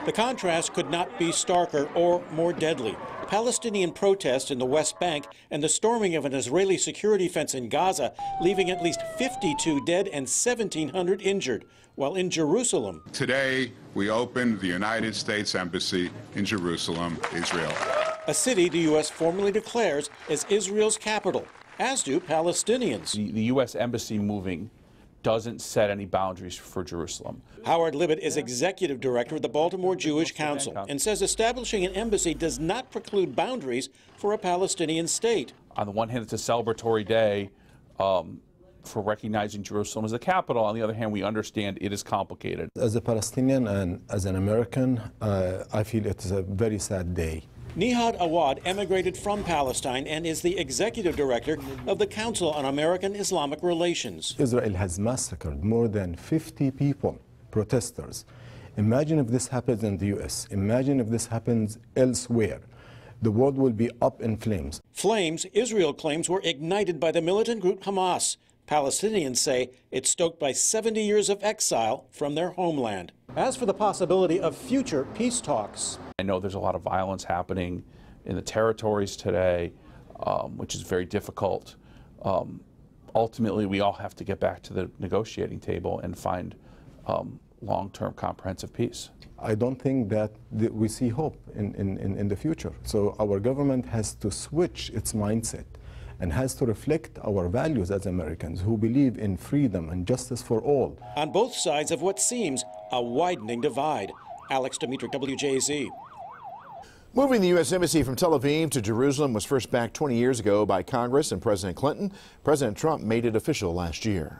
The contrast could not be starker or more deadly. Palestinian protests in the West Bank and the storming of an Israeli security fence in Gaza, leaving at least 52 dead and 1,700 injured. While in Jerusalem, today we opened the United States Embassy in Jerusalem, Israel. A city the U.S. formally declares as Israel's capital, as do Palestinians. The U.S. Embassy moving doesn't set any boundaries for Jerusalem. Howard Libet is executive director of the Baltimore Jewish Council and says establishing an embassy does not preclude boundaries for a Palestinian state. On the one hand, it's a celebratory day for recognizing Jerusalem as the capital. On the other hand, we understand it is complicated. As a Palestinian and as an American, I feel it is a very sad day. Nihad Awad emigrated from Palestine and is the executive director of the Council on American Islamic Relations. Israel has massacred more than 50 people, protesters. Imagine if this happens in the U.S. Imagine if this happens elsewhere. The world will be up in flames. Flames, Israel claims, were ignited by the militant group Hamas. Palestinians say it's stoked by 70 years of exile from their homeland. As for the possibility of future peace talks, I know there's a lot of violence happening in the territories today, which is very difficult. Ultimately, we all have to get back to the negotiating table and find long-term comprehensive peace. I don't think that we see hope in the future. So our government has to switch its mindset and has to reflect our values as Americans who believe in freedom and justice for all. On both sides of what seems a widening divide. Alex Dimitri, WJZ. Moving the U.S. Embassy from Tel Aviv to Jerusalem was first backed 20 years ago by Congress and President Clinton. President Trump made it official last year.